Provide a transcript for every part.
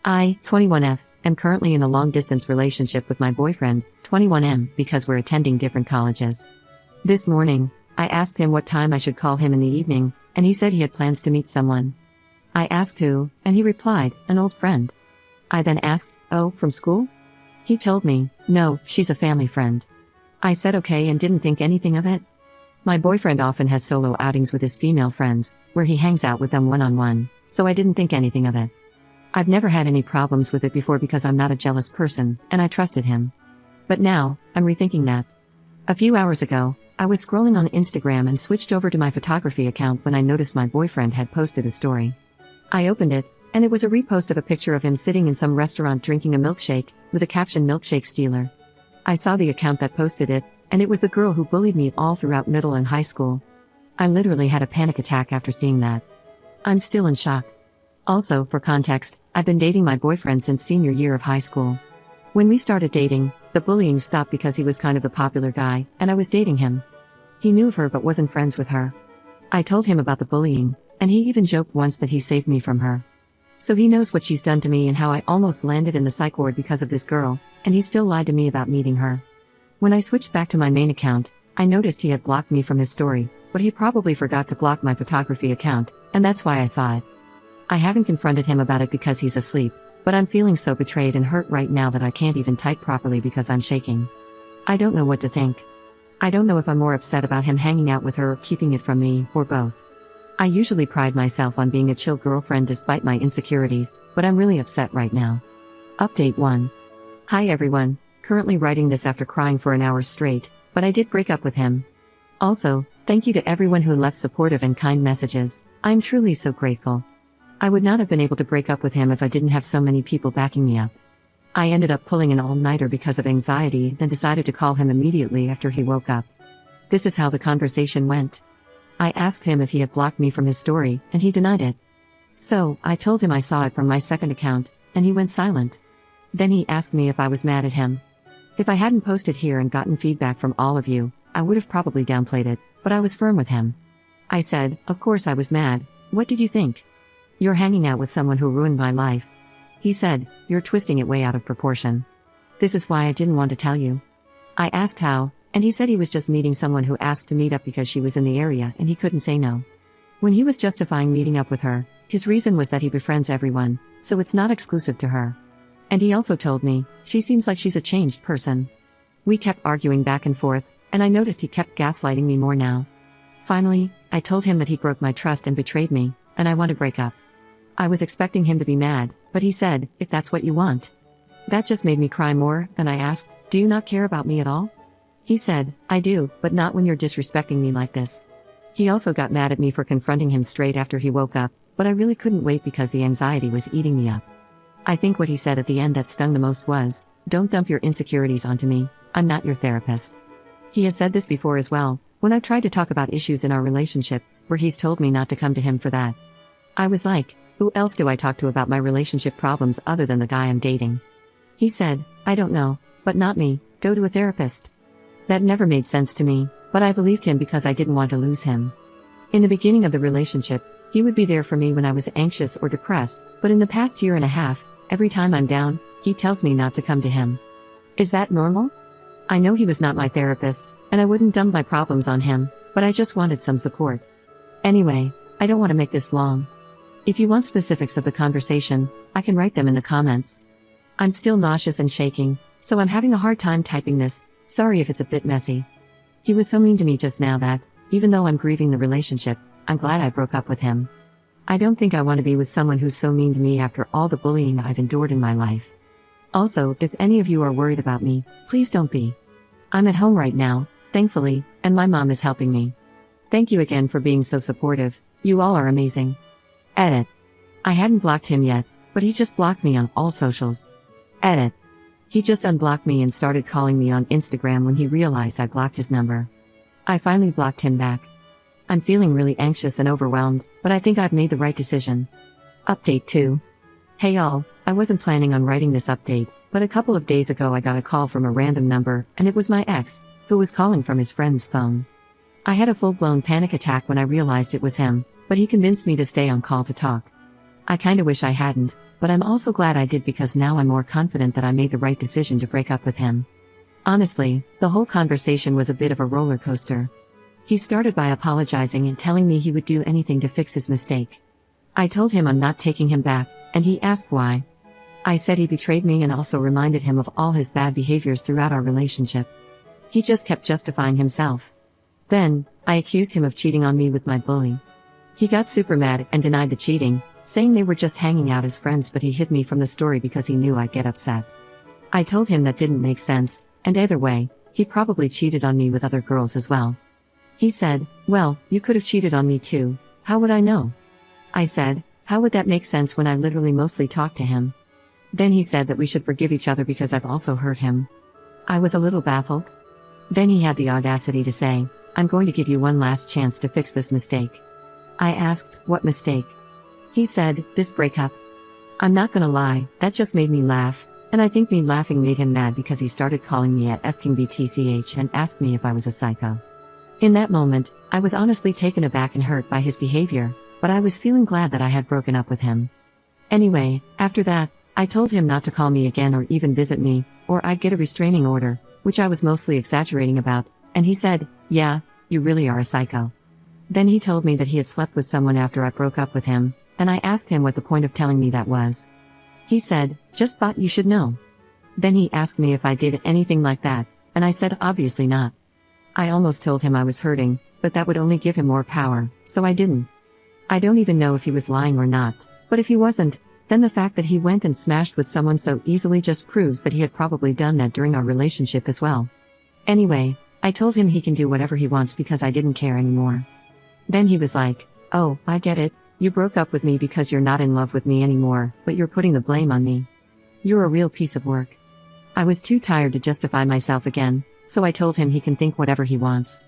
I, 21F, am currently in a long-distance relationship with my boyfriend, 21M, because we're attending different colleges. This morning, I asked him what time I should call him in the evening, and he said he had plans to meet someone. I asked who, and he replied, an old friend. I then asked, oh, from school? He told me, no, she's a family friend. I said okay and didn't think anything of it. My boyfriend often has solo outings with his female friends, where he hangs out with them one-on-one, so I didn't think anything of it. I've never had any problems with it before because I'm not a jealous person, and I trusted him. But now, I'm rethinking that. A few hours ago, I was scrolling on Instagram and switched over to my photography account when I noticed my boyfriend had posted a story. I opened it, and it was a repost of a picture of him sitting in some restaurant drinking a milkshake, with a caption "Milkshake Stealer." I saw the account that posted it, and it was the girl who bullied me all throughout middle and high school. I literally had a panic attack after seeing that. I'm still in shock. Also, for context, I've been dating my boyfriend since senior year of high school. When we started dating, the bullying stopped because he was kind of the popular guy, and I was dating him. He knew of her but wasn't friends with her. I told him about the bullying, and he even joked once that he saved me from her. So he knows what she's done to me and how I almost landed in the psych ward because of this girl, and he still lied to me about meeting her. When I switched back to my main account, I noticed he had blocked me from his story, but he probably forgot to block my photography account, and that's why I saw it. I haven't confronted him about it because he's asleep, but I'm feeling so betrayed and hurt right now that I can't even type properly because I'm shaking. I don't know what to think. I don't know if I'm more upset about him hanging out with her or keeping it from me, or both. I usually pride myself on being a chill girlfriend despite my insecurities, but I'm really upset right now. Update 1. Hi everyone, currently writing this after crying for an hour straight, but I did break up with him. Also, thank you to everyone who left supportive and kind messages. I'm truly so grateful. I would not have been able to break up with him if I didn't have so many people backing me up. I ended up pulling an all-nighter because of anxiety and decided to call him immediately after he woke up. This is how the conversation went. I asked him if he had blocked me from his story, and he denied it. So, I told him I saw it from my second account, and he went silent. Then he asked me if I was mad at him. If I hadn't posted here and gotten feedback from all of you, I would have probably downplayed it, but I was firm with him. I said, of course I was mad. What did you think? You're hanging out with someone who ruined my life. He said, you're twisting it way out of proportion. This is why I didn't want to tell you. I asked how, and he said he was just meeting someone who asked to meet up because she was in the area and he couldn't say no. When he was justifying meeting up with her, his reason was that he befriends everyone, so it's not exclusive to her. And he also told me, she seems like she's a changed person. We kept arguing back and forth, and I noticed he kept gaslighting me more now. Finally, I told him that he broke my trust and betrayed me, and I want to break up. I was expecting him to be mad, but he said, if that's what you want. That just made me cry more, and I asked, do you not care about me at all? He said, I do, but not when you're disrespecting me like this. He also got mad at me for confronting him straight after he woke up, but I really couldn't wait because the anxiety was eating me up. I think what he said at the end that stung the most was, don't dump your insecurities onto me, I'm not your therapist. He has said this before as well, when I've tried to talk about issues in our relationship, where he's told me not to come to him for that. I was like, who else do I talk to about my relationship problems other than the guy I'm dating? He said, I don't know, but not me, go to a therapist. That never made sense to me, but I believed him because I didn't want to lose him. In the beginning of the relationship, he would be there for me when I was anxious or depressed, but in the past year and a half, every time I'm down, he tells me not to come to him. Is that normal? I know he was not my therapist, and I wouldn't dump my problems on him, but I just wanted some support. Anyway, I don't want to make this long. If you want specifics of the conversation, I can write them in the comments. I'm still nauseous and shaking, so I'm having a hard time typing this, sorry if it's a bit messy. He was so mean to me just now that, even though I'm grieving the relationship, I'm glad I broke up with him. I don't think I want to be with someone who's so mean to me after all the bullying I've endured in my life. Also, if any of you are worried about me, please don't be. I'm at home right now, thankfully, and my mom is helping me. Thank you again for being so supportive, you all are amazing. Edit. I hadn't blocked him yet, but he just blocked me on all socials. Edit. He just unblocked me and started calling me on Instagram when he realized I blocked his number. I finally blocked him back. I'm feeling really anxious and overwhelmed, but I think I've made the right decision. Update 2. Hey y'all, I wasn't planning on writing this update, but a couple of days ago I got a call from a random number, and it was my ex, who was calling from his friend's phone. I had a full-blown panic attack when I realized it was him, but he convinced me to stay on call to talk. I kinda wish I hadn't, but I'm also glad I did because now I'm more confident that I made the right decision to break up with him. Honestly, the whole conversation was a bit of a roller coaster. He started by apologizing and telling me he would do anything to fix his mistake. I told him I'm not taking him back, and he asked why. I said he betrayed me and also reminded him of all his bad behaviors throughout our relationship. He just kept justifying himself. Then, I accused him of cheating on me with my bully. He got super mad and denied the cheating, saying they were just hanging out as friends, but he hid me from the story because he knew I'd get upset. I told him that didn't make sense, and either way, he probably cheated on me with other girls as well. He said, "Well, you could have cheated on me too, how would I know?" I said, "How would that make sense when I literally mostly talked to him?" Then he said that we should forgive each other because I've also hurt him. I was a little baffled. Then he had the audacity to say, "I'm going to give you one last chance to fix this mistake." I asked, "What mistake?" He said, "This breakup." I'm not gonna lie, that just made me laugh, and I think me laughing made him mad because he started calling me a fking BTCH and asked me if I was a psycho. In that moment, I was honestly taken aback and hurt by his behavior, but I was feeling glad that I had broken up with him. Anyway, after that, I told him not to call me again or even visit me, or I'd get a restraining order, which I was mostly exaggerating about, and he said, "Yeah, you really are a psycho." Then he told me that he had slept with someone after I broke up with him, and I asked him what the point of telling me that was. He said, "Just thought you should know." Then he asked me if I did anything like that, and I said obviously not. I almost told him I was hurting, but that would only give him more power, so I didn't. I don't even know if he was lying or not, but if he wasn't, then the fact that he went and smashed with someone so easily just proves that he had probably done that during our relationship as well. Anyway, I told him he can do whatever he wants because I didn't care anymore. Then he was like, "Oh, I get it, you broke up with me because you're not in love with me anymore, but you're putting the blame on me. You're a real piece of work." I was too tired to justify myself again, so I told him he can think whatever he wants.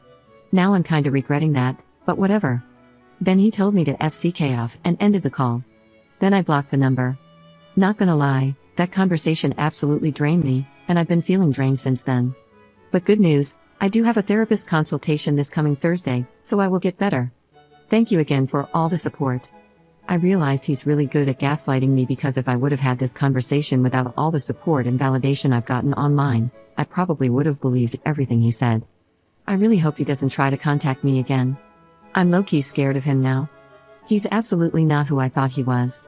Now I'm kinda regretting that, but whatever. Then he told me to FCK off and ended the call. Then I blocked the number. Not gonna lie, that conversation absolutely drained me, and I've been feeling drained since then. But good news, I do have a therapist consultation this coming Thursday, so I will get better. Thank you again for all the support. I realized he's really good at gaslighting me because if I would have had this conversation without all the support and validation I've gotten online, I probably would have believed everything he said. I really hope he doesn't try to contact me again. I'm low-key scared of him now. He's absolutely not who I thought he was.